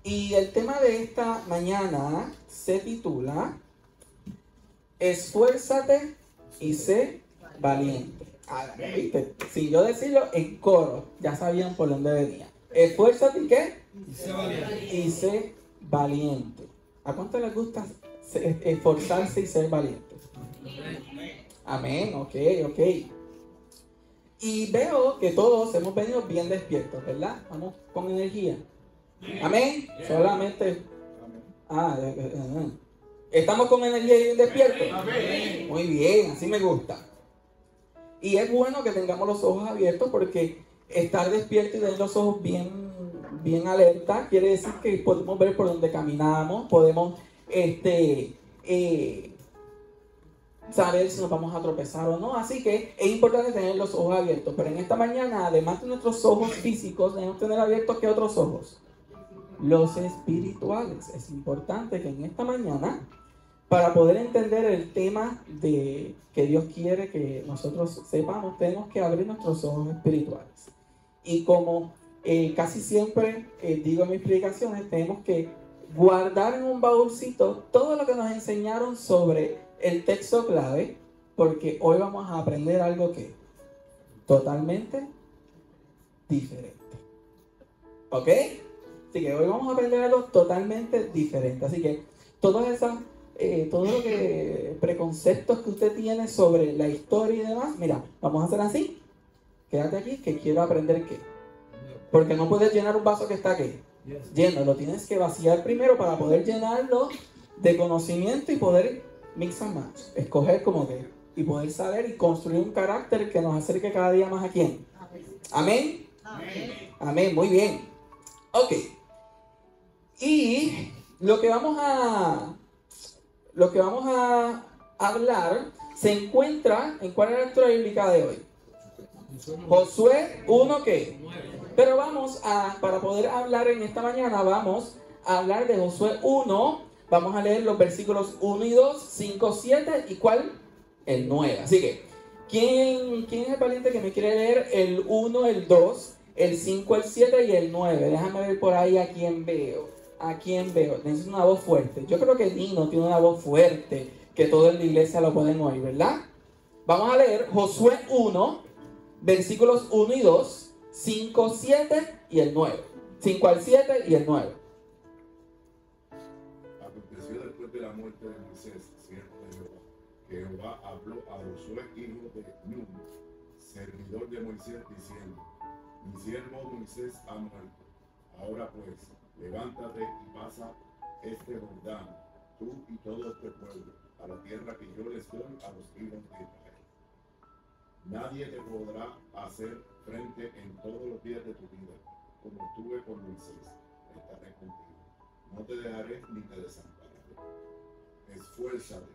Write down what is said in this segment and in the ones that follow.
Y el tema de esta mañana se titula Esfuérzate y sé valiente. ¿Viste? Si yo decirlo en coro, ya sabían por dónde venía. Esfuérzate y ¿qué? Y sé valiente. Y sé valiente. ¿A cuánto les gusta esforzarse y ser valiente? Amén, ok. Y veo que todos hemos venido bien despiertos, ¿verdad? Vamos con energía. Amén. Solamente. ¿Estamos con energía y bien despiertos? Amén. Muy bien, así me gusta. Y es bueno que tengamos los ojos abiertos porque estar despierto y tener los ojos bien alerta quiere decir que podemos ver por dónde caminamos, podemos saber si nos vamos a tropezar o no. Así que es importante tener los ojos abiertos. Pero en esta mañana, además de nuestros ojos físicos, debemos tener abiertos ¿qué otros ojos? Los espirituales. Es importante que en esta mañana, para poder entender el tema de que Dios quiere que nosotros sepamos, tenemos que abrir nuestros ojos espirituales. Y como casi siempre digo en mis predicaciones, tenemos que guardar en un baúlcito todo lo que nos enseñaron sobre el texto clave, porque hoy vamos a aprender algo que totalmente diferente. ¿Ok? Así que hoy vamos a aprender algo totalmente diferente. Así que todos los preconceptos que usted tiene sobre la historia y demás, mira, vamos a hacer así. Quédate aquí que quiero aprender qué. Porque no puedes llenar un vaso que está aquí lleno, lo tienes que vaciar primero para poder llenarlo de conocimiento y poder mix and match, escoger como que, y poder saber y construir un carácter que nos acerque cada día más a quién. Amén. Amén, muy bien. Ok. Y lo que vamos a hablar se encuentra en ¿cuál es la lectura bíblica de hoy? Josué 1 ¿qué? Pero para poder hablar en esta mañana, vamos a hablar de Josué 1. Vamos a leer los versículos 1 y 2, 5, 7 y ¿cuál? El 9. Así que, ¿quién es el valiente que me quiere leer el 1, el 2, el 5, el 7 y el 9? Déjame ver por ahí a quién veo. Necesito una voz fuerte. Yo creo que Nino tiene una voz fuerte que todos en la iglesia lo pueden oír, ¿verdad? Vamos a leer Josué 1, versículos 1 y 2, 5, 7 y el 9. 5 al 7 y el 9. Aconteció después de la muerte de Moisés, siervo de Jehová, que Jehová habló a Josué, hijo de Nun, servidor de Moisés, diciendo: Mi siervo Moisés ha muerto. Ahora pues, levántate y pasa este Jordán, tú y todo este pueblo, a la tierra que yo les doy a los hijos de Israel. Nadie te podrá hacer frente en todos los días de tu vida, como estuve con Moisés, estaré contigo. No te dejaré ni te desampararé. Esfuérzate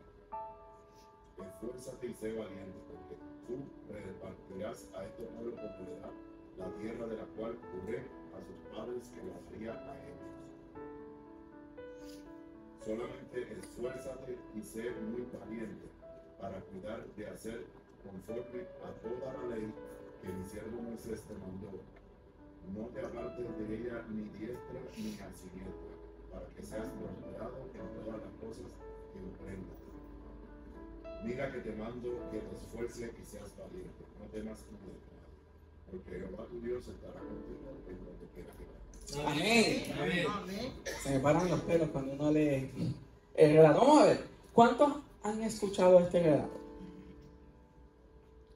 y sé valiente, porque tú repartirás a este pueblo por heredad la tierra de la cual juré a sus padres que la daría a ellos. Solamente esfuérzate y sé muy valiente para cuidar de hacer conforme a toda la ley que mi siervo Moisés te mandó. No te apartes de ella ni diestra ni a siniestra, para que seas prosperado en todas las cosas que emprendas. Mira que te mando que te esfuerces y seas valiente, no temas ni de nada, porque Jehová tu Dios estará contigo en donde quiera que vayas. Amén. Se me paran los pelos cuando uno lee el relato. Vamos a ver, ¿cuántos han escuchado este relato?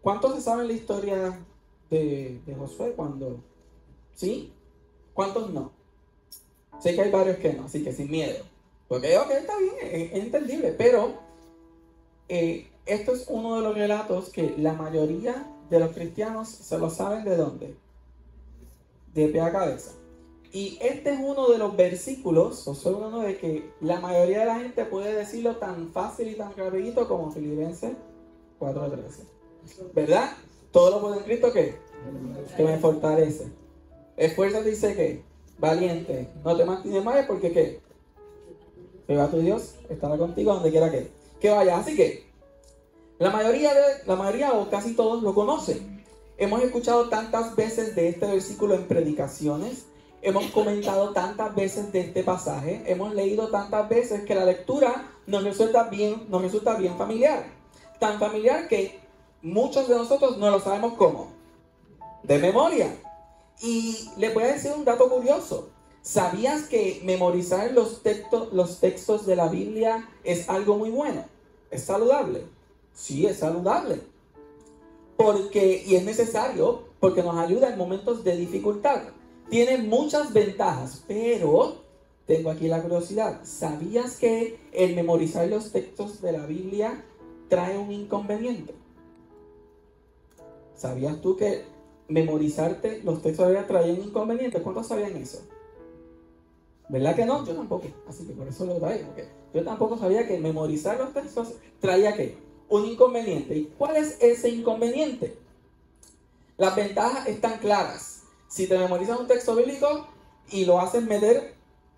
¿Cuántos se saben la historia de Josué ¿sí? ¿Cuántos no? Sé que hay varios que no, así que sin miedo. Porque, ok, está bien, es entendible, pero esto es uno de los relatos que la mayoría de los cristianos se lo saben ¿de dónde? De pie a cabeza. Y este es uno de los versículos, Josué 1:9, que la mayoría de la gente puede decirlo tan fácil y tan rapidito como Filipenses 4:13. ¿Verdad? Todo lo puedo en Cristo que me fortalece. Esfuérzate y sé que valiente, no te mantienes mal porque ¿qué? Jehová tu Dios estará contigo donde quiera que vayas. Así que la mayoría o casi todos lo conocen. Hemos escuchado tantas veces de este versículo en predicaciones, hemos comentado tantas veces de este pasaje, hemos leído tantas veces que la lectura nos resulta bien familiar. Tan familiar que muchos de nosotros no lo sabemos cómo. De memoria. Y le voy a decir un dato curioso. ¿Sabías que memorizar los textos de la Biblia es algo muy bueno? ¿Es saludable? Sí, es saludable. Y es necesario porque nos ayuda en momentos de dificultad. Tiene muchas ventajas, pero tengo aquí la curiosidad. ¿Sabías que el memorizar los textos de la Biblia trae un inconveniente? ¿Sabías tú que memorizarte los textos de la Biblia trae un inconveniente? ¿Cuántos sabían eso? ¿Verdad que no? Yo tampoco. Así que por eso lo traigo. Okay. Yo tampoco sabía que memorizar los textos traía ¿qué? Un inconveniente. ¿Y cuál es ese inconveniente? Las ventajas están claras. Si te memorizas un texto bíblico y lo haces meter,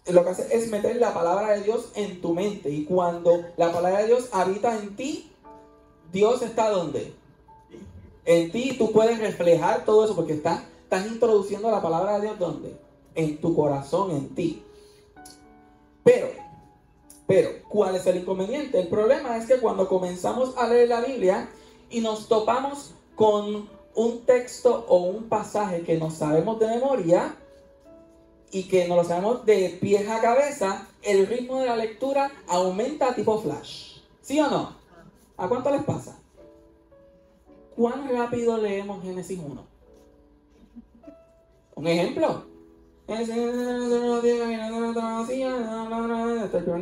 lo que haces es meter la palabra de Dios en tu mente. Y cuando la palabra de Dios habita en ti, Dios está ¿dónde? En ti. Tú puedes reflejar todo eso porque estás introduciendo la palabra de Dios ¿dónde? En tu corazón, en ti. Pero, ¿cuál es el inconveniente? El problema es que cuando comenzamos a leer la Biblia y nos topamos con un texto o un pasaje que no sabemos de memoria y que no lo sabemos de pies a cabeza, el ritmo de la lectura aumenta tipo flash. ¿Sí o no? ¿A cuánto les pasa? ¿Cuán rápido leemos Génesis 1? Un ejemplo. El primer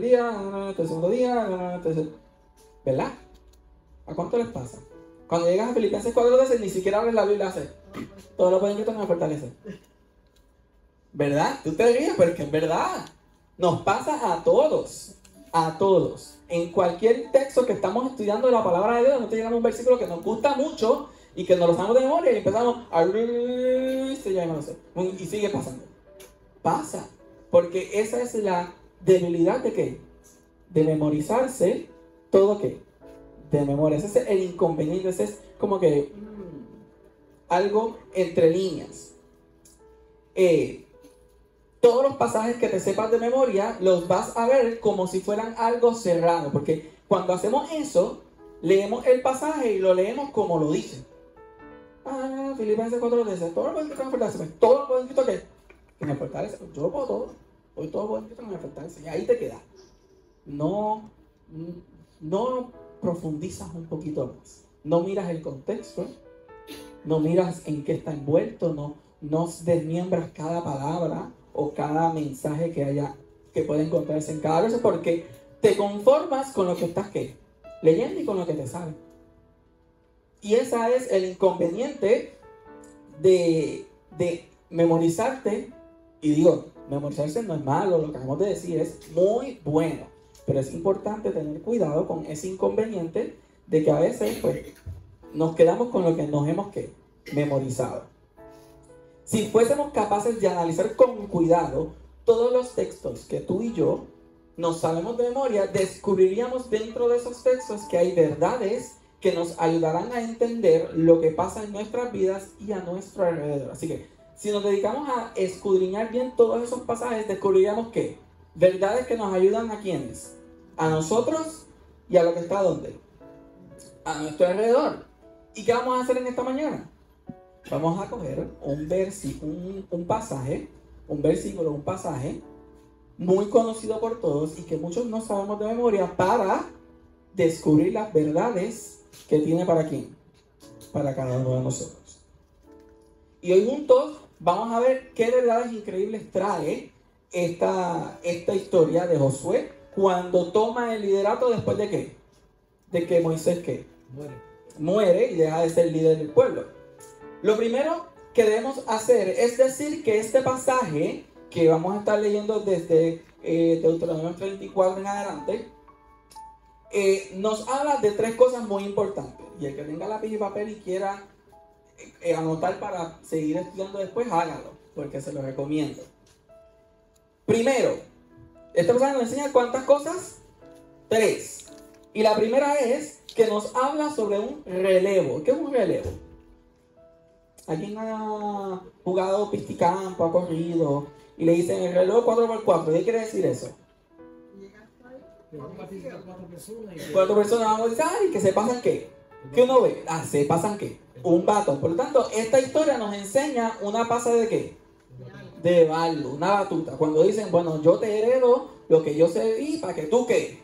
día, el segundo día, ¿verdad? ¿A cuánto les pasa? Cuando llegas a Filipenses 4:12 ni siquiera abres la Biblia, hace todo lo pueden que me fortalece. ¿Verdad? Tú te ríes, pero es que es verdad. Nos pasa a todos. A todos. En cualquier texto que estamos estudiando de la palabra de Dios, nosotros llegamos a un versículo que nos gusta mucho y que nos lo sabemos de memoria y empezamos a... y sigue pasando. Pasa. Porque esa es la debilidad de ¿qué? De memorizarse todo ¿qué? De memoria. Ese es el inconveniente. Ese es como que algo entre líneas. Todos los pasajes que te sepas de memoria los vas a ver como si fueran algo cerrado. Porque cuando hacemos eso, leemos el pasaje y lo leemos como lo dice. Filipenses 4:10. Todo lo pueden que me fortalece. Todo lo pueden que me fortalece. Yo lo puedo todo. Hoy todo pueden que me fortalece. Y ahí te queda. No profundizas un poquito más. No miras el contexto. No miras en qué está envuelto. No desmiembras cada palabra o cada mensaje que puede encontrarse en cada verso, porque te conformas con lo que estás leyendo y con lo que te sabe. Y ese es el inconveniente de memorizarte. Y digo, memorizarse no es malo, lo que acabamos de decir es muy bueno, pero es importante tener cuidado con ese inconveniente de que a veces pues nos quedamos con lo que nos hemos memorizado. Si fuésemos capaces de analizar con cuidado todos los textos que tú y yo nos sabemos de memoria, descubriríamos dentro de esos textos que hay verdades que nos ayudarán a entender lo que pasa en nuestras vidas y a nuestro alrededor. Así que, si nos dedicamos a escudriñar bien todos esos pasajes, descubriríamos que verdades que nos ayudan ¿a quiénes? A nosotros y a lo que está ¿dónde? A nuestro alrededor. ¿Y qué vamos a hacer en esta mañana? Vamos a coger un pasaje muy conocido por todos y que muchos no sabemos de memoria para descubrir las verdades que tiene para quién, para cada uno de nosotros. Y hoy juntos vamos a ver qué verdades increíbles trae esta historia de Josué cuando toma el liderato después de ¿qué? De que Moisés muere y deja de ser líder del pueblo. Lo primero que debemos hacer es decir que este pasaje que vamos a estar leyendo desde Deuteronomio 34 en adelante nos habla de tres cosas muy importantes. Y el que tenga lápiz y papel y quiera anotar para seguir estudiando después, hágalo, porque se lo recomiendo. Primero, este pasaje nos enseña ¿cuántas cosas? 3. Y la primera es que nos habla sobre un relevo. ¿Qué es un relevo? ¿Alguien ha jugado pisticampo, ha corrido y le dicen el reloj 4x4. ¿Qué quiere decir eso? Cuatro personas van a decir, ¿y que se pasan qué? ¿Qué uno ve? Se pasan qué? Un batón. Por lo tanto, esta historia nos enseña una pasa de qué? De baldo, una batuta. Cuando dicen, bueno, yo te heredo lo que yo sé y para que tú qué?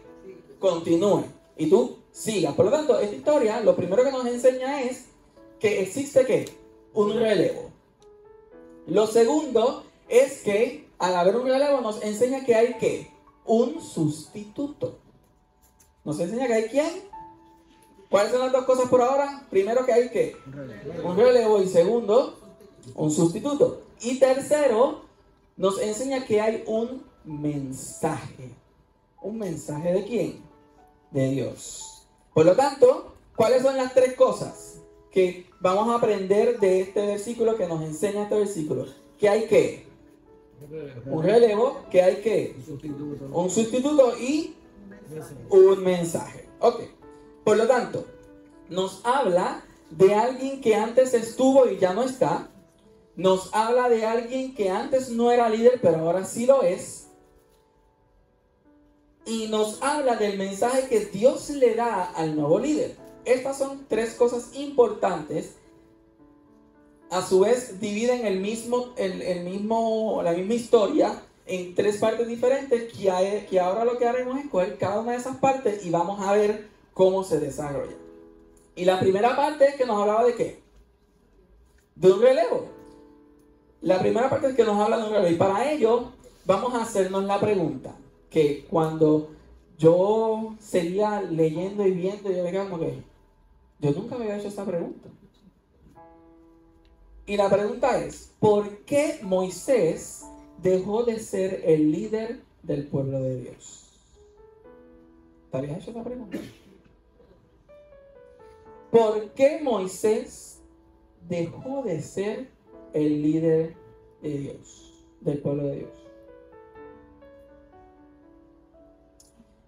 Continúes y tú sigas. Por lo tanto, esta historia lo primero que nos enseña es que existe ¿qué? Un relevo. Lo segundo es que al haber un relevo nos enseña que hay ¿qué? Un sustituto. Nos enseña que hay ¿quién? ¿Cuáles son las dos cosas por ahora? Primero que hay ¿qué? Un relevo y segundo, un sustituto. Y tercero, nos enseña que hay un mensaje. ¿Un mensaje de quién? De Dios. Por lo tanto, ¿cuáles son las tres cosas que vamos a aprender de este versículo, que nos enseña este versículo? Que hay ¿qué? Un relevo, que hay ¿qué? Un sustituto y un mensaje. Ok. Por lo tanto, nos habla de alguien que antes estuvo y ya no está. Nos habla de alguien que antes no era líder, pero ahora sí lo es. Y nos habla del mensaje que Dios le da al nuevo líder. Estas son tres cosas importantes. A su vez, dividen la misma historia en tres partes diferentes, que ahora lo que haremos es coger cada una de esas partes y vamos a ver cómo se desarrolla. Y la primera parte es que nos hablaba de ¿qué? De un relevo. La primera parte es que nos habla de un relevo. Y para ello vamos a hacernos la pregunta, que cuando yo seguía leyendo y viendo, yo me quedaba como que yo nunca me había hecho esa pregunta. Y la pregunta es, ¿por qué Moisés dejó de ser el líder del pueblo de Dios? ¿Te habías hecho esa pregunta? ¿Por qué Moisés dejó de ser el líder de Dios, del pueblo de Dios?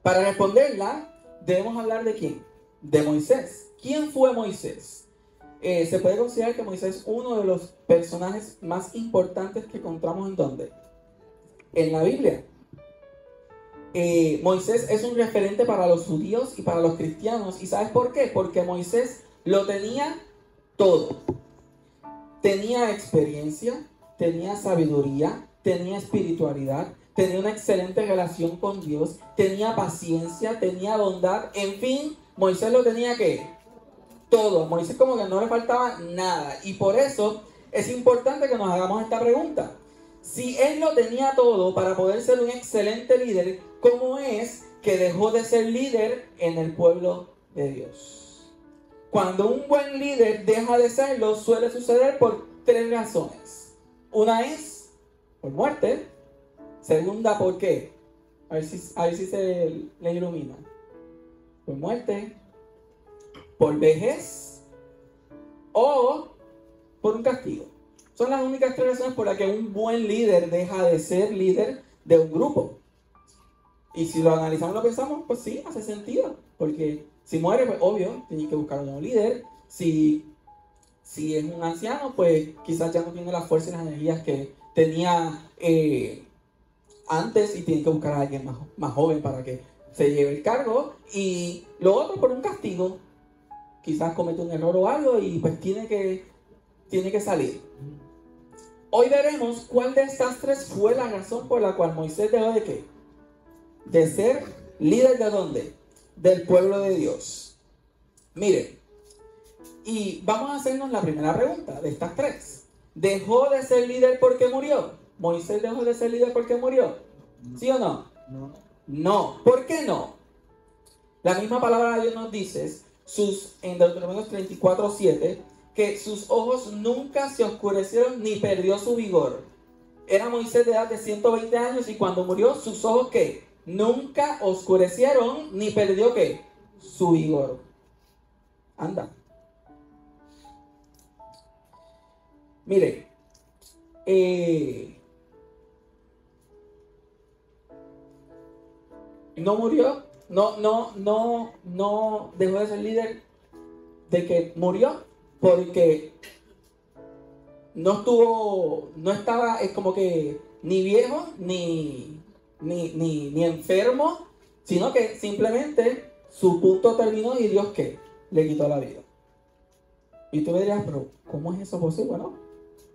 Para responderla, debemos hablar de quién. De Moisés. ¿Quién fue Moisés? Se puede considerar que Moisés es uno de los personajes más importantes que encontramos en ¿dónde? En la Biblia. Moisés es un referente para los judíos y para los cristianos. ¿Y sabes por qué? Porque Moisés lo tenía todo. Tenía experiencia, tenía sabiduría, tenía espiritualidad, tenía una excelente relación con Dios, tenía paciencia, tenía bondad. En fin, Moisés lo tenía ¿qué? Todo. Moisés como que no le faltaba nada. Y por eso es importante que nos hagamos esta pregunta. Si él lo tenía todo para poder ser un excelente líder, ¿cómo es que dejó de ser líder en el pueblo de Dios? Cuando un buen líder deja de serlo, suele suceder por tres razones. Una es por muerte. Segunda, ¿por qué? A ver si se le ilumina. Por muerte, por vejez o por un castigo. Son las únicas tres razones por las que un buen líder deja de ser líder de un grupo. Y si lo analizamos, lo pensamos, pues sí, hace sentido. Porque si muere, pues obvio, tiene que buscar un nuevo líder. Si es un anciano, pues quizás ya no tiene las fuerzas y las energías que tenía antes y tiene que buscar a alguien más joven para que se lleve el cargo. Y lo otro por un castigo. Quizás comete un error o algo y pues tiene que salir. Hoy veremos cuál de estas tres fue la razón por la cual Moisés dejó de ¿qué? De ser líder de ¿dónde? Del pueblo de Dios. Miren, y vamos a hacernos la primera pregunta de estas tres. ¿Dejó de ser líder porque murió? ¿Moisés dejó de ser líder porque murió? ¿Sí o no? No. ¿Por qué no? La misma palabra de Dios nos dice en Deuteronomio 34:7 que sus ojos nunca se oscurecieron ni perdió su vigor. Era Moisés de edad de 120 años y cuando murió sus ojos ¿qué? Nunca oscurecieron ni perdió ¿qué? Su vigor. Anda. Mire, no murió, no dejó de ser líder de que murió porque no estaba, es como que ni viejo, ni enfermo, sino que simplemente su punto terminó y Dios, ¿qué? Le quitó la vida. Y tú me dirías, pero ¿cómo es eso posible? Bueno,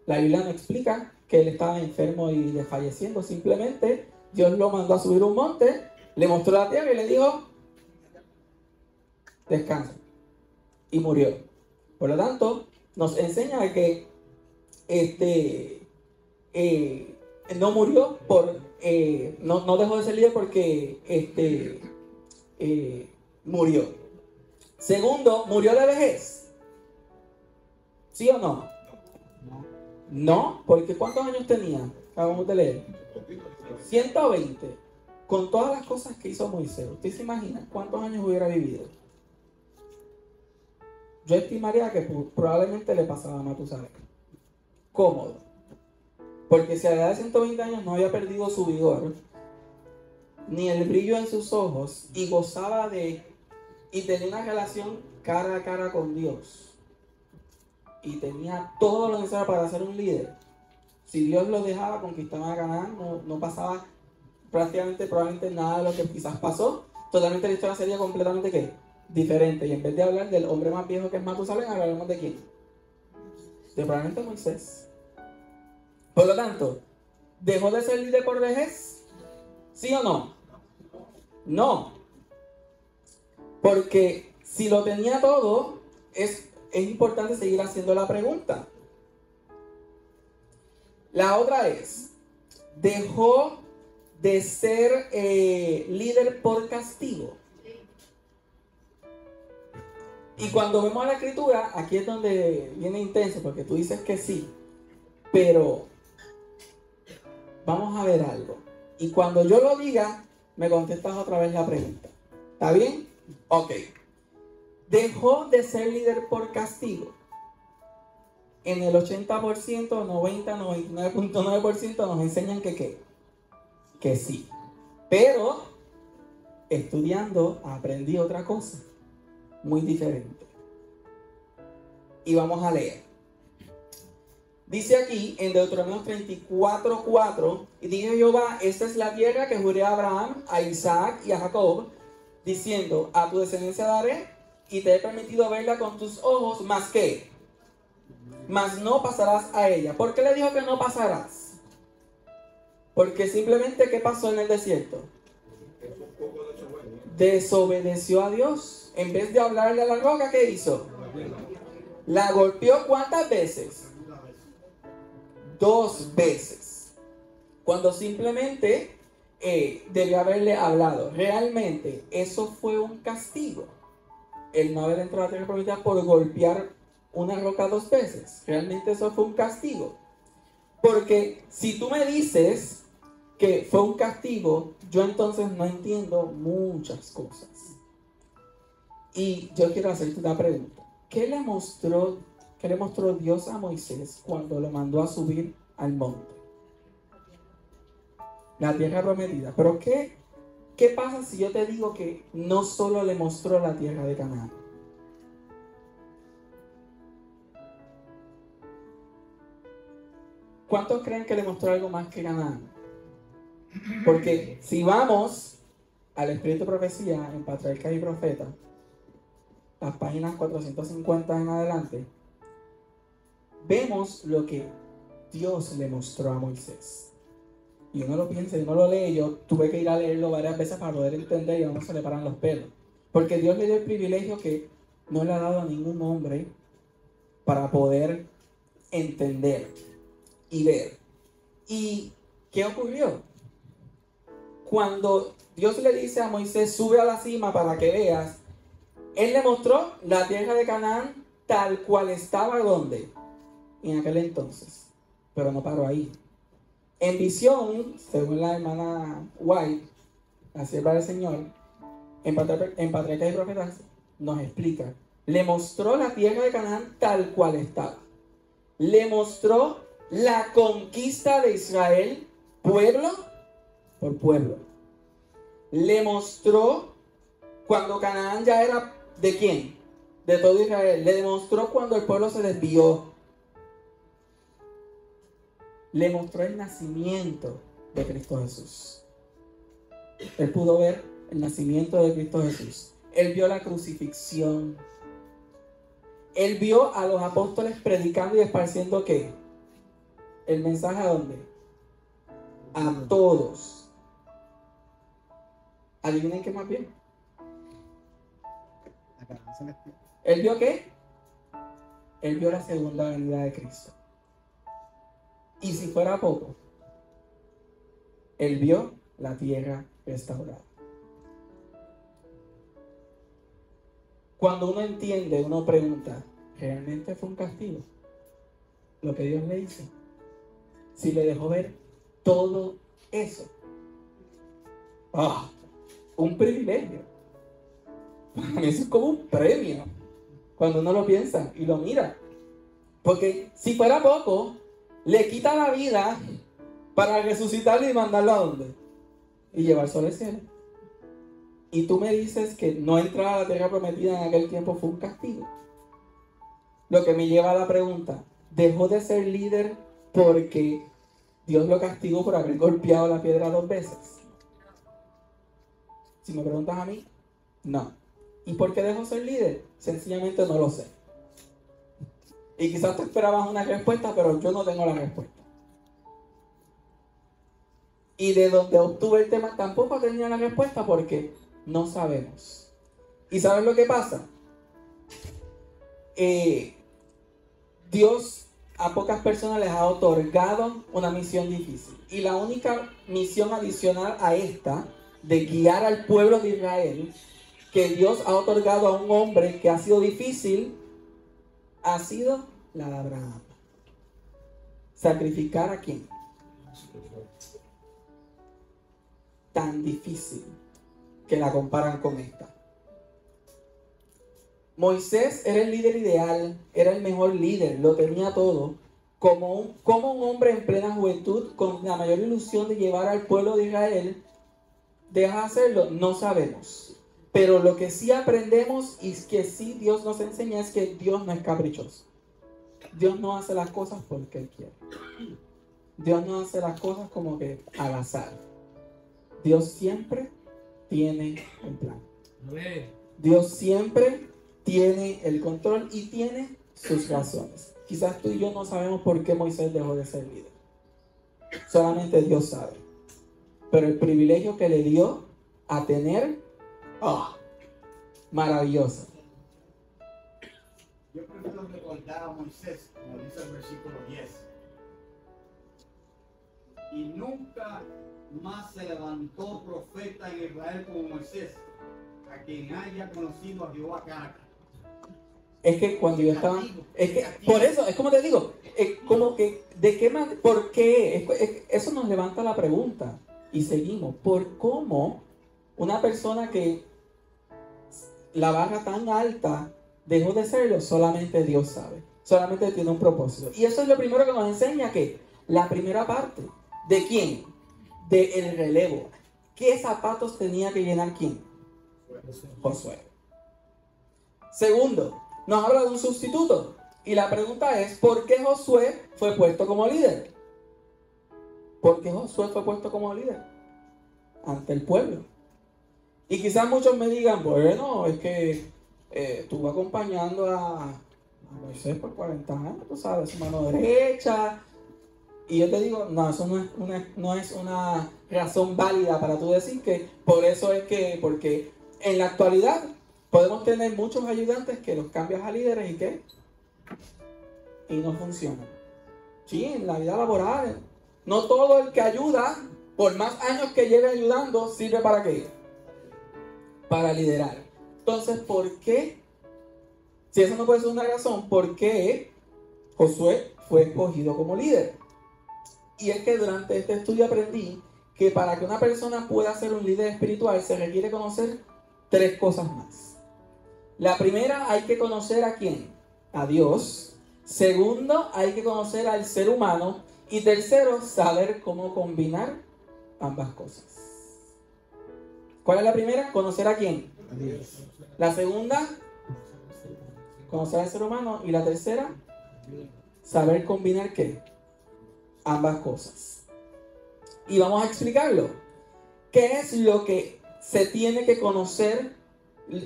la Biblia no explica que él estaba enfermo y desfalleciendo, simplemente Dios lo mandó a subir un monte, le mostró la tierra y le dijo, descansa. Y murió. Por lo tanto, nos enseña que no murió no dejó de ser líder porque murió. Segundo, murió de vejez. ¿Sí o no? No, porque ¿cuántos años tenía? Acabamos de leer. 120. Con todas las cosas que hizo Moisés, ¿usted se imagina cuántos años hubiera vivido? Yo estimaría que probablemente le pasaba a Matusalén. Cómodo. Porque si a la edad de 120 años no había perdido su vigor, ni el brillo en sus ojos, y gozaba y tenía una relación cara a cara con Dios, y tenía todo lo necesario para ser un líder, si Dios lo dejaba, conquistaba a Canaán, no pasaba probablemente nada de lo que quizás pasó. Totalmente la historia sería completamente ¿qué? Diferente. Y en vez de hablar del hombre más viejo que es Matusalén, hablaremos de quién? De probablemente Moisés. Por lo tanto, ¿dejó de ser líder por vejez? ¿Sí o no? No. Porque si lo tenía todo, es importante seguir haciendo la pregunta. La otra es, ¿dejó de ser líder por castigo? Y cuando vemos la escritura, aquí es donde viene intenso, porque tú dices que sí, pero vamos a ver algo. Y cuando yo lo diga, me contestas otra vez la pregunta. ¿Está bien? Ok. Dejó de ser líder por castigo. En el 80%, 90, 99.9% nos enseñan que ¿qué? Que sí. Pero estudiando aprendí otra cosa muy diferente. Y vamos a leer. Dice aquí en Deuteronomio 34:4, y dijo Jehová, esta es la tierra que juré a Abraham, a Isaac y a Jacob, diciendo, a tu descendencia daré, y te he permitido verla con tus ojos, ¿más qué? Mas no pasarás a ella. ¿Por qué le dijo que no pasarás? Porque simplemente, ¿qué pasó en el desierto? Desobedeció a Dios. En vez de hablarle a la roca, ¿qué hizo? ¿La golpeó cuántas veces? 2 veces. Cuando simplemente debió haberle hablado. Realmente, eso fue un castigo. El no haber entrado a la tierra prometida por golpear una roca 2 veces. Realmente eso fue un castigo. Porque si tú me dices que fue un castigo, yo entonces no entiendo muchas cosas. Y yo quiero hacerte una pregunta. ¿Qué le mostró Dios a Moisés cuando lo mandó a subir al monte? La tierra prometida. Pero ¿qué pasa si yo te digo que no solo le mostró la tierra de Canaán? ¿Cuántos creen que le mostró algo más que Canaán? Porque si vamos al Espíritu de Profecía en Patriarcas y Profetas, las páginas 450 en adelante, vemos lo que Dios le mostró a Moisés. Y uno lo piensa y uno lo lee. Yo tuve que ir a leerlo varias veces para poder entender, y a uno se le paran los pelos. Porque Dios le dio el privilegio que no le ha dado a ningún hombre para poder entender y ver. ¿Y qué ocurrió? Cuando Dios le dice a Moisés, sube a la cima para que veas, Él le mostró la tierra de Canaán tal cual estaba, ¿dónde? En aquel entonces. Pero no paró ahí. En visión, según la hermana White, la sierva del Señor, en Patriarcas y Profetas, nos explica. Le mostró la tierra de Canaán tal cual estaba. Le mostró la conquista de Israel, pueblo por pueblo. Le mostró cuando Canaán ya era ¿de quién? De todo Israel. Le demostró cuando el pueblo se desvió. le mostró el nacimiento de Cristo Jesús. Él pudo ver el nacimiento de Cristo Jesús. Él vio la crucifixión. Él vio a los apóstoles predicando y esparciendo ¿qué? El mensaje ¿a dónde? A todos. Adivinen qué más bien. ¿Él vio qué? Él vio la segunda venida de Cristo. Y si fuera poco, él vio la tierra restaurada. Cuando uno entiende, uno pregunta, ¿realmente fue un castigo lo que Dios le hizo? Si le dejó ver todo eso. Un privilegio. Para mí eso es como un premio. Cuando uno lo piensa y lo mira. Porque si fuera poco, le quita la vida para resucitarlo y mandarlo ¿a dónde? Y llevarlo al cielo. Y tú me dices que no entrar a la tierra prometida en aquel tiempo fue un castigo. Lo que me lleva a la pregunta, ¿dejó de ser líder porque Dios lo castigó por haber golpeado la piedra 2 veces? Si me preguntas a mí, no. ¿Y por qué dejó ser líder? Sencillamente no lo sé. Y quizás tú esperabas una respuesta, pero yo no tengo la respuesta. Y de donde obtuve el tema tampoco tenía la respuesta porque no sabemos. ¿Y sabes lo que pasa? Dios a pocas personas les ha otorgado una misión difícil. Y la única misión adicional a esta, de guiar al pueblo de Israel, que Dios ha otorgado a un hombre que ha sido difícil, ha sido la de Abraham. ¿Sacrificar a quién? Tan difícil que la comparan con esta. Moisés era el líder ideal, era el mejor líder, lo tenía todo. Como un hombre en plena juventud, con la mayor ilusión de llevar al pueblo de Israel, deja de hacerlo, no sabemos. Pero lo que sí aprendemos y que sí Dios nos enseña es que Dios no es caprichoso. Dios no hace las cosas porque Él quiere. Dios no hace las cosas como que al azar. Dios siempre tiene un plan. Dios siempre tiene el control y tiene sus razones. Quizás tú y yo no sabemos por qué Moisés dejó de ser líder. Solamente Dios sabe. Pero el privilegio que le dio a tener, maravilloso. Yo prefiero recordar a Moisés, como dice el versículo 10. Y nunca más se levantó profeta en Israel como Moisés, a quien haya conocido a Jehová cara. Es que cuando yo estaba, es que por eso, es como te digo, como que, ¿de qué manera? ¿Por qué? Eso nos levanta la pregunta y seguimos. ¿Por cómo una persona que la barra tan alta dejó de serlo? Solamente Dios sabe, solamente tiene un propósito. Y eso es lo primero que nos enseña, que la primera parte, ¿de quién? Del relevo. ¿Qué zapatos tenía que llenar quién? Josué. Segundo, nos habla de un sustituto. Y la pregunta es, ¿por qué Josué fue puesto como líder? ¿Por qué Josué fue puesto como líder? Ante el pueblo. Y quizás muchos me digan, bueno, es que estuvo acompañando a Moisés por 40 años, tú sabes, su mano derecha. Y yo te digo, no, eso no es una razón válida para tú decir que por eso es que, porque en la actualidad podemos tener muchos ayudantes que los cambias a líderes y ¿qué? Y no funcionan. Sí, en la vida laboral, no todo el que ayuda, por más años que lleve ayudando, sirve para qué? Para liderar. Entonces, ¿por qué? Si eso no puede ser una razón, ¿por qué Josué fue escogido como líder? Y es que durante este estudio aprendí que para que una persona pueda ser un líder espiritual se requiere conocer 3 cosas más. La primera, hay que conocer a quién, a Dios. Segundo, hay que conocer al ser humano. Y tercero, saber cómo combinar ambas cosas. ¿Cuál es la primera? Conocer a quién, a Dios. La segunda, conocer al ser humano. Y la tercera, saber combinar ¿qué? ambas cosas. Y vamos a explicarlo. ¿Qué es lo que se tiene que conocer?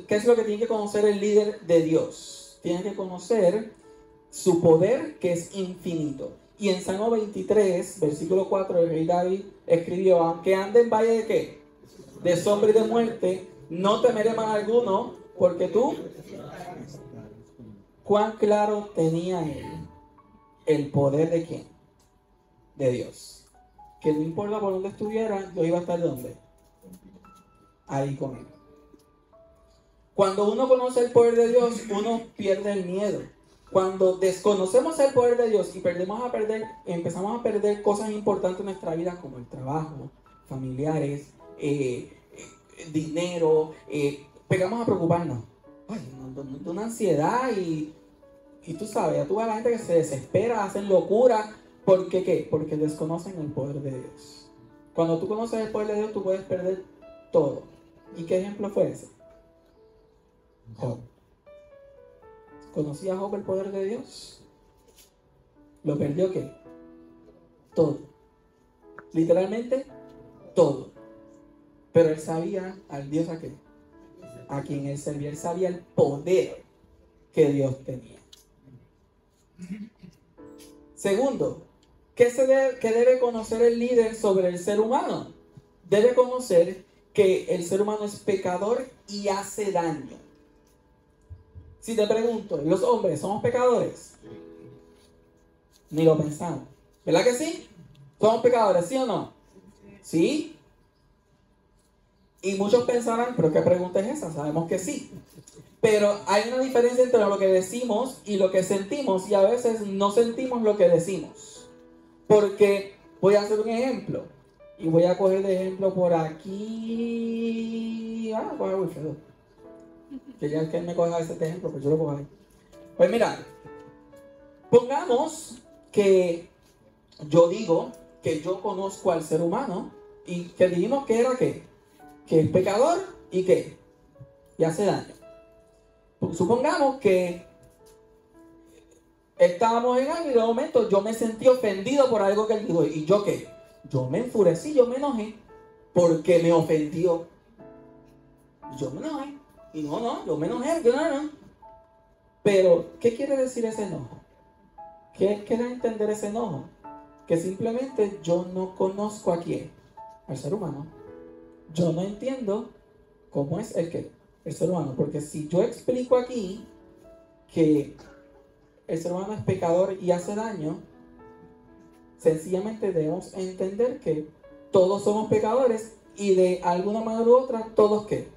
¿Qué es lo que tiene que conocer el líder de Dios? Tiene que conocer su poder, que es infinito. Y en Salmo 23, versículo 4, el rey David escribió: aunque ande en valle de ¿qué? De sombra y de muerte, no temeré mal alguno, porque tú, cuán claro tenía él el poder de quién, de Dios, que no importa por dónde estuviera, yo iba a estar de dónde, ahí con él. Cuando uno conoce el poder de Dios, uno pierde el miedo. Cuando desconocemos el poder de Dios y empezamos a perder cosas importantes en nuestra vida, como el trabajo, familiares, dinero, pegamos a preocuparnos. Ay, una ansiedad y tú sabes, tú ves a la gente que se desespera, hacen locura. ¿Por qué qué? Porque desconocen el poder de Dios. Cuando tú conoces el poder de Dios, tú puedes perder todo. ¿Y qué ejemplo fue ese? Job. ¿Conocía Job el poder de Dios? ¿Lo perdió qué? Todo. Literalmente, todo. Pero él sabía al Dios a quien él servía. Él sabía el poder que Dios tenía. Segundo, ¿qué debe conocer el líder sobre el ser humano? Debe conocer que el ser humano es pecador y hace daño. Si te pregunto, ¿los hombres somos pecadores? Ni lo pensamos. ¿Verdad que sí? ¿Somos pecadores, sí o no? ¿Sí? Y muchos pensarán, ¿pero qué pregunta es esa? Sabemos que sí. Pero hay una diferencia entre lo que decimos y lo que sentimos, y a veces no sentimos lo que decimos. Porque voy a hacer un ejemplo. Y voy a coger de ejemplo por aquí. Coge Wilfredo. Que ya que él me coja ese ejemplo, pues yo lo cojo ahí. Pues mira, pongamos que yo digo que yo conozco al ser humano y que dijimos que era ¿qué? Que es pecador y ¿qué? Y hace daño. Supongamos que estábamos en algo y de momento yo me sentí ofendido por algo que él dijo. ¿Y yo qué? Yo me enfurecí, yo me enojé porque me ofendió. Yo me enojé. Y yo me enojé. No. Pero, ¿qué quiere decir ese enojo? ¿Qué quiere entender ese enojo? Que simplemente yo no conozco a quién, al ser humano. Yo no entiendo cómo es el ser humano. Porque si yo explico aquí que el ser humano es pecador y hace daño, sencillamente debemos entender que todos somos pecadores y de alguna manera u otra, todos ¿qué?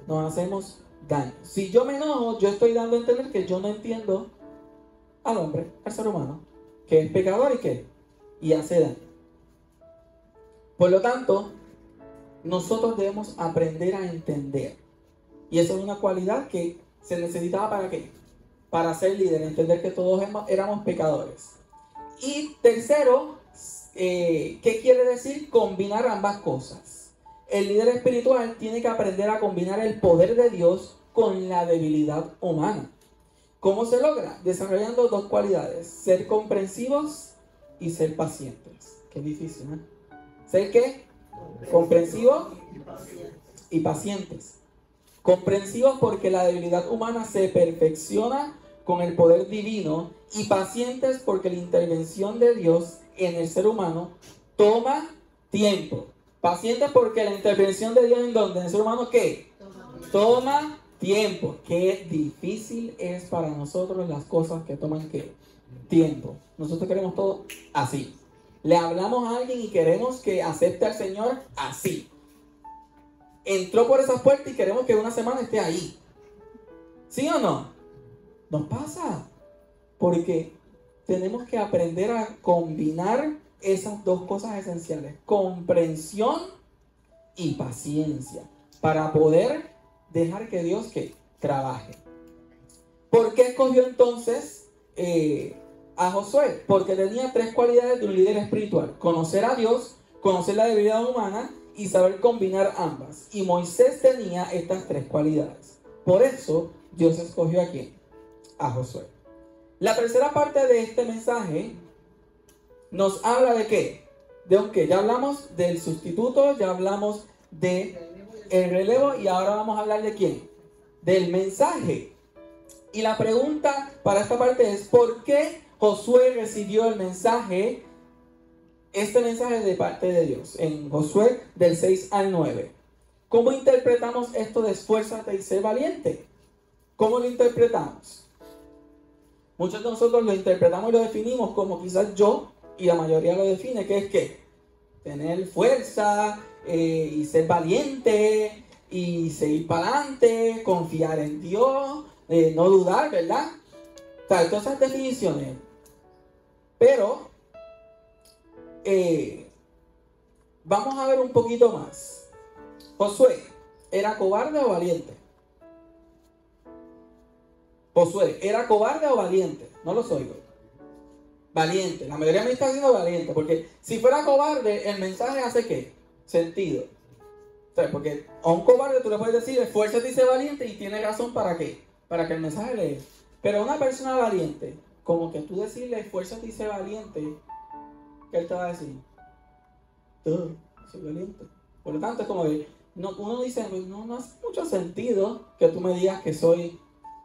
Nos hacemos daño. Si yo me enojo, yo estoy dando a entender que yo no entiendo al hombre, al ser humano, que es pecador y ¿qué? Y hace daño. Por lo tanto, nosotros debemos aprender a entender. Y esa es una cualidad que se necesitaba ¿para qué? Para ser líder, entender que todos éramos pecadores. Y tercero, ¿qué quiere decir? Combinar ambas cosas. El líder espiritual tiene que aprender a combinar el poder de Dios con la debilidad humana. ¿Cómo se logra? Desarrollando dos cualidades: ser comprensivos y ser pacientes. Qué difícil, ¿no? ¿Ser qué? Comprensivos y pacientes. Comprensivos porque la debilidad humana se perfecciona con el poder divino, y pacientes porque la intervención de Dios en el ser humano toma tiempo. Pacientes porque la intervención de Dios en ¿dónde? En el ser humano ¿qué? Toma tiempo. Qué difícil es para nosotros las cosas que toman ¿qué? Tiempo. Nosotros queremos todo así. Le hablamos a alguien y queremos que acepte al Señor así. Entró por esas puertas y queremos que en una semana esté ahí. ¿Sí o no? Nos pasa. Porque tenemos que aprender a combinar esas dos cosas esenciales: comprensión y paciencia, para poder dejar que Dios ¿qué? Trabaje. ¿Por qué escogió entonces a Josué? Porque tenía tres cualidades de un líder espiritual: conocer a Dios, conocer la debilidad humana y saber combinar ambas. Y Moisés tenía estas tres cualidades. Por eso Dios escogió ¿a quién? A Josué. La tercera parte de este mensaje nos habla de qué? ¿De un qué? Ya hablamos del sustituto, ya hablamos del relevo y ahora vamos a hablar de quién? Del mensaje. Y la pregunta para esta parte es, ¿por qué Josué recibió el mensaje, este mensaje de parte de Dios? En Josué del 6 al 9. ¿Cómo interpretamos esto de esfuérzate y sé valiente? ¿Cómo lo interpretamos? Muchos de nosotros lo interpretamos y lo definimos como quizás yo y la mayoría lo define, que es que tener fuerza y ser valiente y seguir para adelante, confiar en Dios, no dudar, ¿verdad? O sea, todas esas definiciones. Pero vamos a ver un poquito más. Josué, ¿era cobarde o valiente? Josué, ¿era cobarde o valiente? No los oigo. Valiente. La mayoría me está diciendo valiente, porque si fuera cobarde, el mensaje hace ¿qué? Sentido. O sea, porque a un cobarde tú le puedes decir, esfuérzate y sé valiente, y tiene razón para qué. Para que el mensaje le... Pero a una persona valiente, como que tú decirle, esfuérzate y sé valiente, ¿qué él te va a decir? Soy valiente. Por lo tanto, es como que uno dice, no hace mucho sentido que tú me digas que soy...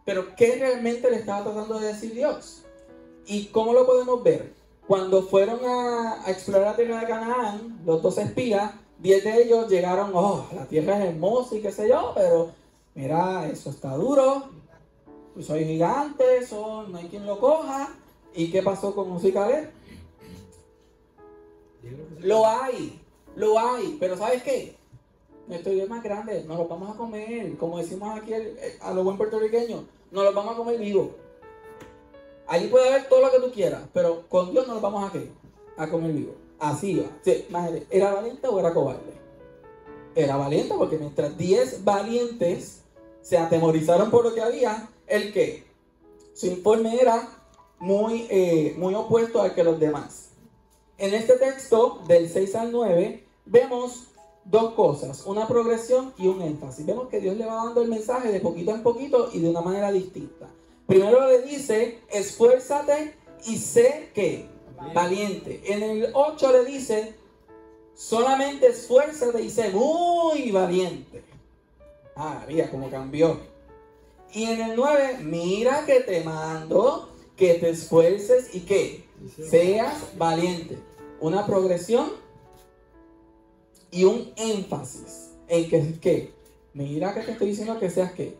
Pero ¿qué realmente le estaba tratando de decir Dios? ¿Y cómo lo podemos ver? Cuando fueron a explorar la tierra de Canaán, los 12 espías, 10 de ellos llegaron, la tierra es hermosa y qué sé yo, pero mira, eso está duro, pues soy gigante, eso no hay quien lo coja. ¿Y qué pasó con Josué y Caleb? Lo hay, pero ¿sabes qué? Nuestro Dios es más grande, nos lo vamos a comer, como decimos aquí a los buen puertorriqueños, nos lo vamos a comer vivo. Allí puede haber todo lo que tú quieras, pero con Dios no nos vamos a comer vivo. Así va. Sí, imagínate, ¿era valiente o era cobarde? Era valiente, porque mientras 10 valientes se atemorizaron por lo que había, ¿el qué? Su informe era muy opuesto al que los demás. En este texto, del 6 al 9, vemos dos cosas, una progresión y un énfasis. Vemos que Dios le va dando el mensaje de poquito en poquito y de una manera distinta. Primero le dice, esfuérzate y sé que valiente. En el 8 le dice, solamente esfuérzate y sé muy valiente. Mira cómo cambió. Y en el 9, mira que te mando que te esfuerces y que seas valiente. Una progresión y un énfasis en que mira que te estoy diciendo que seas que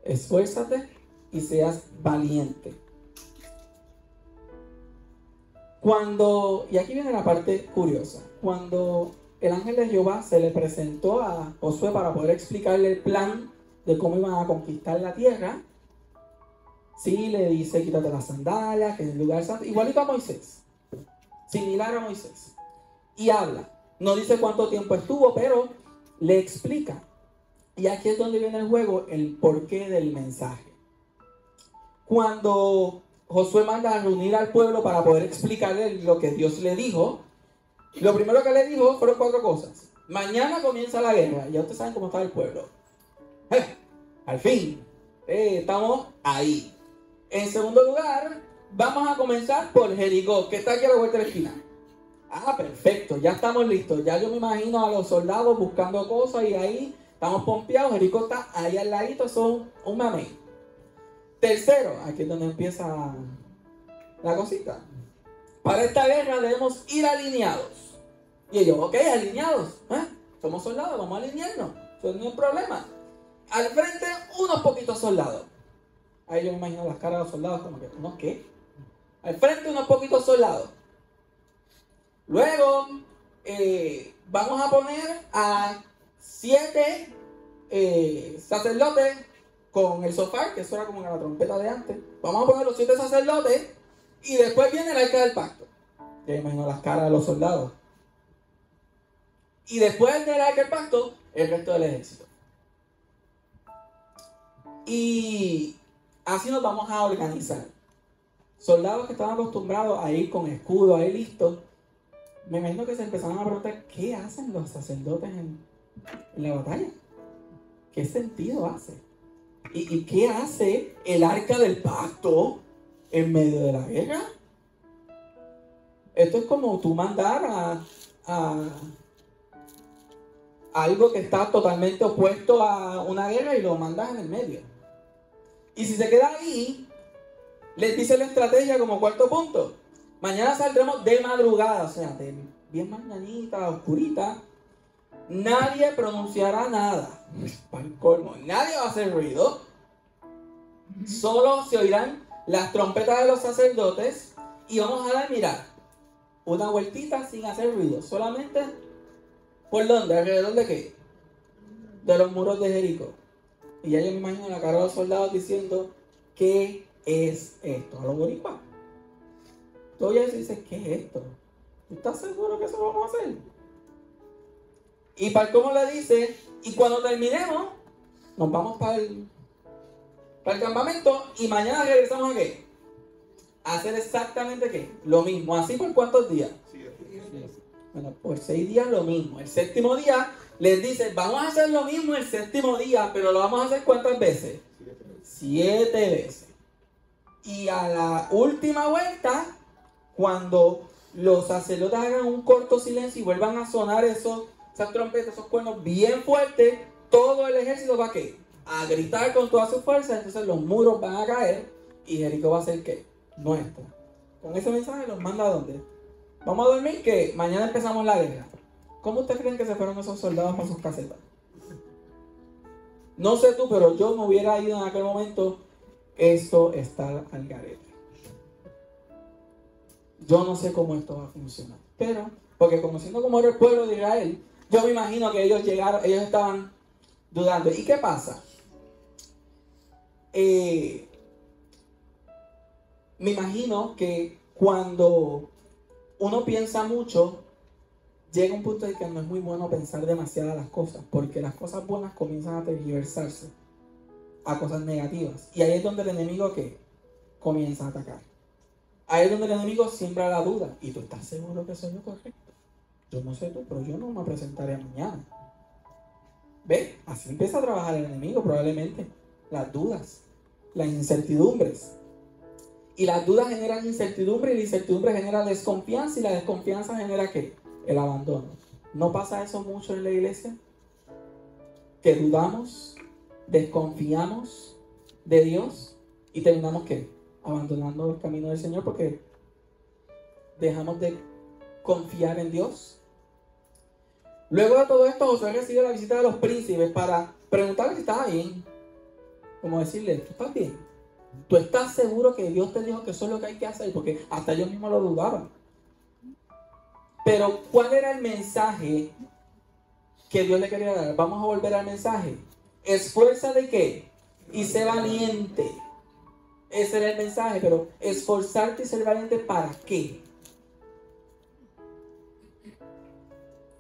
esfuérzate y seas valiente. Y aquí viene la parte curiosa, cuando el ángel de Jehová se le presentó a Josué para poder explicarle el plan de cómo iban a conquistar la tierra, sí le dice, quítate las sandalias, que es el lugar santo, igualito a Moisés, similar a Moisés, y habla. No dice cuánto tiempo estuvo, pero le explica. Y aquí es donde viene el juego, el porqué del mensaje. Cuando Josué manda a reunir al pueblo para poder explicarle lo que Dios le dijo, lo primero que le dijo fueron 4 cosas. Mañana comienza la guerra. Ya ustedes saben cómo está el pueblo. Al fin, estamos ahí. En segundo lugar, vamos a comenzar por Jericó, que está aquí a la vuelta de la esquina. Perfecto, ya estamos listos. Ya yo me imagino a los soldados buscando cosas y ahí estamos pompeados. Jericó está ahí al ladito, son un mamey. Tercero, aquí es donde empieza la cosita. Para esta guerra debemos ir alineados. Y ellos, ok, alineados. Somos soldados, vamos a alinearnos. Eso no es problema. Al frente, unos poquitos soldados. Ahí yo me imagino las caras de los soldados como que, ¿unos qué? Al frente, unos poquitos soldados. Luego, vamos a poner a 7 sacerdotes con el sofá, que eso era como la trompeta de antes. Vamos a poner los 7 sacerdotes y después viene el arca del pacto. Ya imagino las caras de los soldados. Y después del arca del pacto, el resto del ejército. Y así nos vamos a organizar. Soldados que estaban acostumbrados a ir con escudo, ahí listos. Me imagino que se empezaron a preguntar, ¿qué hacen los sacerdotes en la batalla? ¿Qué sentido hace? ¿Y qué hace el arca del pacto en medio de la guerra? Esto es como tú mandar a algo que está totalmente opuesto a una guerra y lo mandas en el medio. Y si se queda ahí, les dice la estrategia como cuarto punto. Mañana saldremos de madrugada, o sea, de bien mañanita, oscurita. Nadie pronunciará nada. Para el colmo, nadie va a hacer ruido. Solo se oirán las trompetas de los sacerdotes y vamos a dar, mira, una vueltita sin hacer ruido. Solamente, ¿por dónde? ¿Alrededor de qué? De los muros de Jericó. Y ya yo me imagino la cara de los soldados diciendo, ¿qué es esto? A los boricuas. Tú ya dices, ¿qué es esto? ¿Tú estás seguro que eso lo vamos a hacer? Y para cómo le dice, y cuando terminemos, nos vamos para el campamento y mañana regresamos a qué? A hacer exactamente qué? Lo mismo. ¿Así por cuántos días? Bueno, por 6 días lo mismo. El séptimo día les dice, vamos a hacer lo mismo el séptimo día, pero lo vamos a hacer ¿cuántas veces? 7 veces. Y a la última vuelta, cuando los sacerdotes hagan un corto silencio y vuelvan a sonar esas trompetas, esos cuernos bien fuertes, todo el ejército va a ¿qué? A gritar con toda su fuerza. Entonces los muros van a caer y Jericó va a ser ¿qué? Nuestra. Con ese mensaje los manda ¿a dónde? Vamos a dormir que mañana empezamos la guerra. ¿Cómo ustedes creen que se fueron esos soldados para sus casetas? No sé tú, pero yo me hubiera ido en aquel momento. Esto está al garete. Yo no sé cómo esto va a funcionar. Pero, porque conociendo cómo era el pueblo de Israel, yo me imagino que ellos llegaron, ellos estaban dudando. ¿Y qué pasa? Me imagino que cuando uno piensa mucho, llega un punto en que no es muy bueno pensar demasiado las cosas, porque las cosas buenas comienzan a tergiversarse a cosas negativas. Y ahí es donde el enemigo ¿qué? Comienza a atacar. Ahí es donde el enemigo siembra la duda. ¿Y tú estás seguro que eso es lo correcto? Yo no sé tú, pero yo no me presentaré mañana. ¿Ves? Así empieza a trabajar el enemigo probablemente. Las dudas, las incertidumbres. Y las dudas generan incertidumbre y la incertidumbre genera desconfianza y la desconfianza genera ¿qué? El abandono. ¿No pasa eso mucho en la iglesia? Que dudamos, desconfiamos de Dios y terminamos ¿qué? Abandonando el camino del Señor porque dejamos de confiar en Dios. Luego de todo esto, Josué recibe la visita de los príncipes para preguntarle si estaba bien. Como decirle, ¿tú estás bien? ¿Tú estás seguro que Dios te dijo que eso es lo que hay que hacer? Porque hasta ellos mismos lo dudaban. Pero ¿cuál era el mensaje que Dios le quería dar? Vamos a volver al mensaje. Esfuérzate ¿qué? Y sé valiente. Ese era el mensaje, pero esforzarte y ser valiente ¿para qué?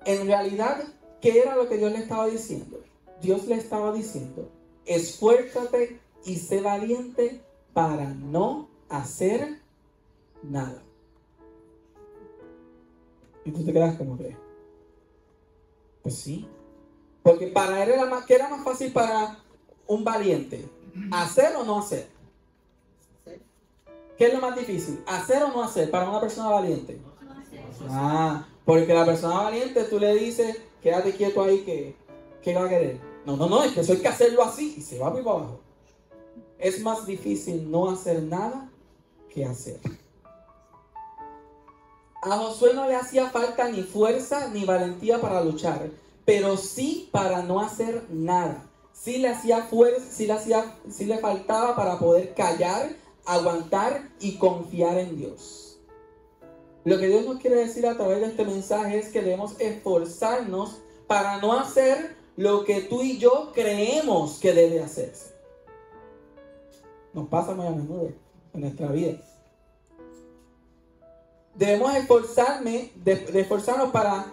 En realidad, ¿qué era lo que Dios le estaba diciendo? Dios le estaba diciendo, esfuérzate y sé valiente para no hacer nada. Y tú te quedas como que, pues sí. Porque para él era más, ¿qué era más fácil para un valiente? ¿Hacer o no hacer? ¿Qué es lo más difícil? ¿Hacer o no hacer para una persona valiente? Porque la persona valiente tú le dices, quédate quieto ahí que va a querer. No, es que eso hay que hacerlo así y se va muy para abajo. Es más difícil no hacer nada que hacer. A Josué no le hacía falta ni fuerza ni valentía para luchar, pero sí para no hacer nada. Sí le hacía fuerza, sí le faltaba para poder callar, aguantar y confiar en Dios. Lo que Dios nos quiere decir a través de este mensaje es que debemos esforzarnos para no hacer lo que tú y yo creemos que debe hacerse. Nos pasa muy a menudo en nuestra vida. Debemos esforzarnos para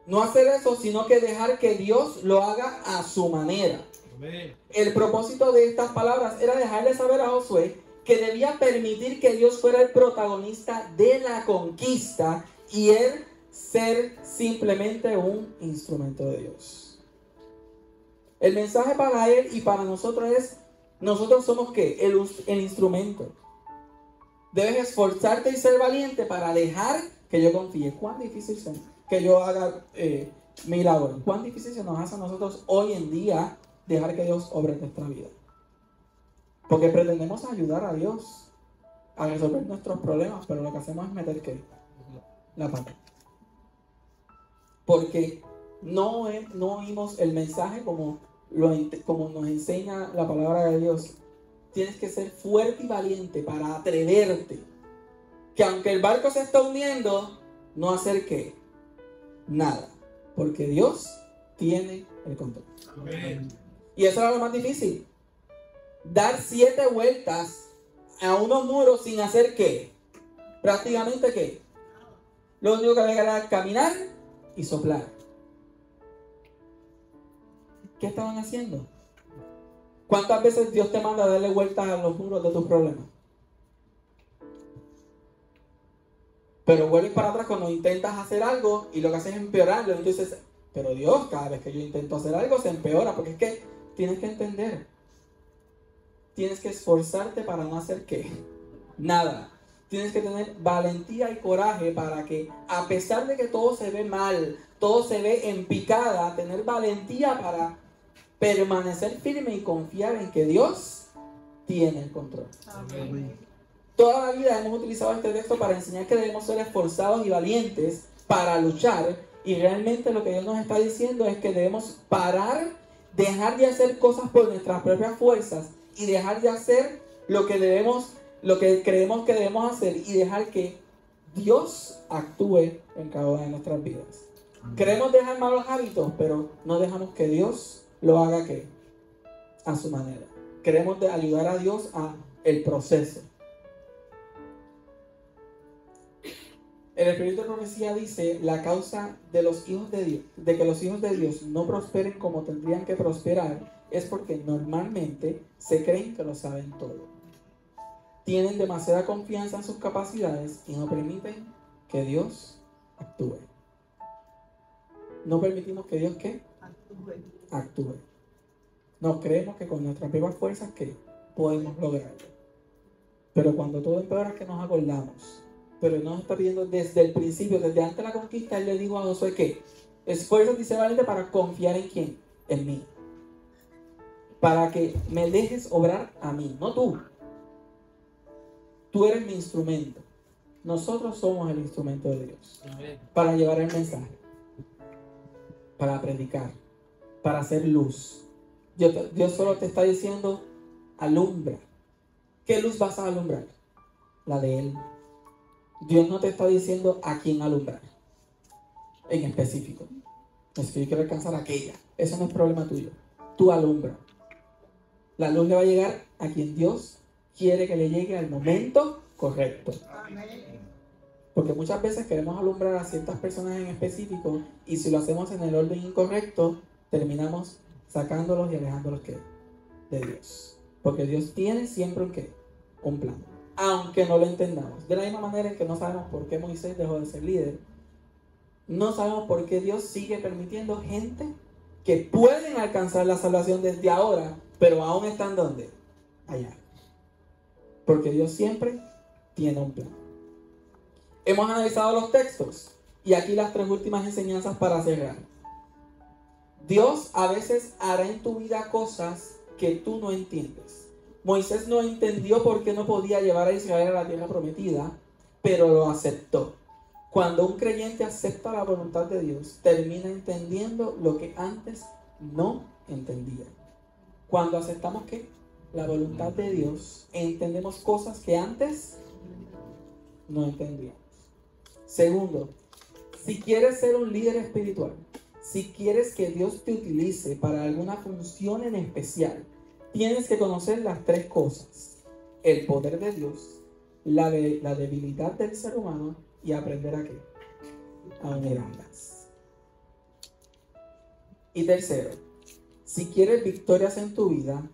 no hacer eso, sino que dejar que Dios lo haga a su manera. Amén. El propósito de estas palabras era dejarle saber a Josué que debía permitir que Dios fuera el protagonista de la conquista y él ser simplemente un instrumento de Dios. El mensaje para él y para nosotros es, nosotros somos ¿qué? El instrumento. Debes esforzarte y ser valiente para dejar que yo confíe. ¿Cuán difícil es que yo haga milagros? ¿Cuán difícil se nos hace a nosotros hoy en día dejar que Dios obre en nuestra vida? Porque pretendemos ayudar a Dios a resolver nuestros problemas, pero lo que hacemos es meter ¿qué? La pata. Porque no oímos el mensaje como nos enseña la palabra de Dios. Tienes que ser fuerte y valiente para atreverte. Que aunque el barco se está hundiendo, no hacer ¿qué? Nada. Porque Dios tiene el control. Amén. Y eso era lo más difícil. Dar 7 vueltas a unos muros sin hacer ¿qué? Prácticamente ¿qué? Lo único que había era caminar y soplar. ¿Qué estaban haciendo? ¿Cuántas veces Dios te manda a darle vueltas a los muros de tus problemas? Pero vuelves para atrás cuando intentas hacer algo y lo que haces es empeorarlo. Entonces, pero Dios, cada vez que yo intento hacer algo se empeora, porque es que tienes que entender. Tienes que esforzarte para no hacer ¿qué? Nada. Tienes que tener valentía y coraje para que, a pesar de que todo se ve mal, todo se ve en picada, tener valentía para permanecer firme y confiar en que Dios tiene el control. Amén. Toda la vida hemos utilizado este texto para enseñar que debemos ser esforzados y valientes para luchar, y realmente lo que Dios nos está diciendo es que debemos parar, dejar de hacer cosas por nuestras propias fuerzas y dejar de hacer lo que creemos que debemos hacer y dejar que Dios actúe en cada una de nuestras vidas. Queremos dejar malos hábitos, pero no dejamos que Dios lo haga ¿qué? A su manera. Queremos ayudar a Dios a el proceso. El Espíritu de Profecía dice la causa de los hijos de Dios, de que los hijos de Dios no prosperen como tendrían que prosperar, es porque normalmente se creen que lo saben todo. Tienen demasiada confianza en sus capacidades y no permiten que Dios actúe. No permitimos que Dios ¿qué? Actúe. No creemos que con nuestras propias fuerzas ¿qué? Podemos lograrlo. Pero cuando todo empeora es que nos acordamos. Pero Él nos está pidiendo desde el principio, desde antes de la conquista. Él le dijo a Josué que esfuérzate y sé valiente para confiar en ¿quién? En mí. Para que me dejes obrar a mí, no tú. Tú eres mi instrumento. Nosotros somos el instrumento de Dios. Para llevar el mensaje. Para predicar. Para hacer luz. Dios solo te está diciendo, alumbra. ¿Qué luz vas a alumbrar? La de Él. Dios no te está diciendo a quién alumbrar. En específico. Es que yo quiero alcanzar aquella. Eso no es problema tuyo. Tú alumbra. La luz le va a llegar a quien Dios quiere que le llegue al momento correcto. Porque muchas veces queremos alumbrar a ciertas personas en específico y si lo hacemos en el orden incorrecto, terminamos sacándolos y alejándolos ¿qué? De Dios. Porque Dios tiene siempre un plan. Aunque no lo entendamos. De la misma manera en que no sabemos por qué Moisés dejó de ser líder, no sabemos por qué Dios sigue permitiendo gente que pueden alcanzar la salvación desde ahora, pero aún están ¿dónde? Allá. Porque Dios siempre tiene un plan. Hemos analizado los textos y aquí las 3 últimas enseñanzas para cerrar. Dios a veces hará en tu vida cosas que tú no entiendes. Moisés no entendió por qué no podía llevar a Israel a la tierra prometida, pero lo aceptó. Cuando un creyente acepta la voluntad de Dios, termina entendiendo lo que antes no entendía. Cuando aceptamos ¿qué? La voluntad de Dios, entendemos cosas que antes no entendíamos. Segundo, si quieres ser un líder espiritual, si quieres que Dios te utilice para alguna función en especial, tienes que conocer las 3 cosas: el poder de Dios, la debilidad del ser humano y aprender a ¿qué? A unir ambas. Y tercero, si quieres victorias en tu vida,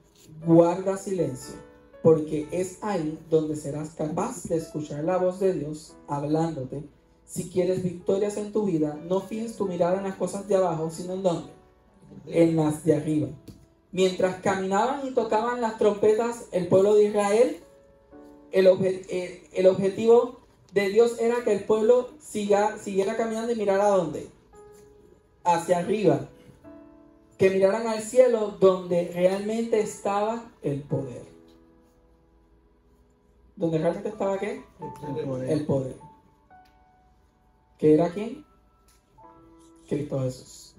guarda silencio, porque es ahí donde serás capaz de escuchar la voz de Dios hablándote. Si quieres victorias en tu vida, no fijes tu mirada en las cosas de abajo, sino en ¿dónde? En las de arriba. Mientras caminaban y tocaban las trompetas el pueblo de Israel, el objetivo de Dios era que el pueblo siguiera caminando y mirara a dónde, hacia arriba, que miraran al cielo donde realmente estaba el poder. ¿Donde realmente estaba qué? El poder. ¿Qué era quién? Cristo Jesús.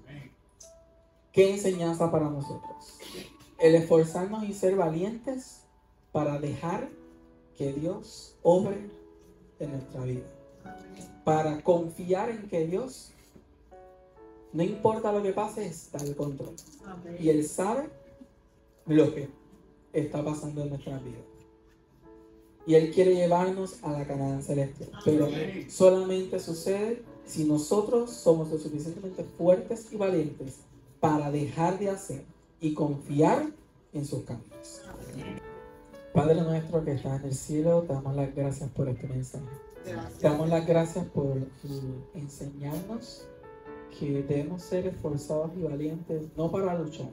¿Qué enseñanza para nosotros? El esforzarnos y ser valientes para dejar que Dios obre en nuestra vida. Para confiar en que Dios, no importa lo que pase, está al control. Y Él sabe lo que está pasando en nuestra vida. Y Él quiere llevarnos a la Canaán celestial. Pero solamente sucede si nosotros somos lo suficientemente fuertes y valientes para dejar de hacer y confiar en sus caminos. Padre nuestro que estás en el cielo, te damos las gracias por este mensaje. Te damos las gracias por enseñarnos que debemos ser esforzados y valientes, no para luchar,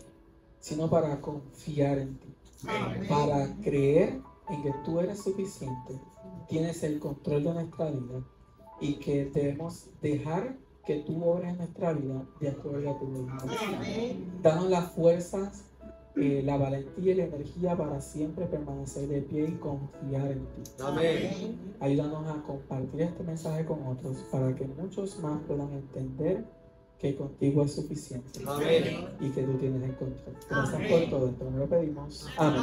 sino para confiar en ti. Para creer en que tú eres suficiente, tienes el control de nuestra vida y que debemos dejar que tú obres en nuestra vida de acuerdo a tu voluntad. Danos las fuerzas, la valentía y la energía para siempre permanecer de pie y confiar en ti. Amén. Ayúdanos a compartir este mensaje con otros para que muchos más puedan entender que contigo es suficiente. Amén. Y que tú tienes el control. Gracias por todo. Entonces lo pedimos. Amén.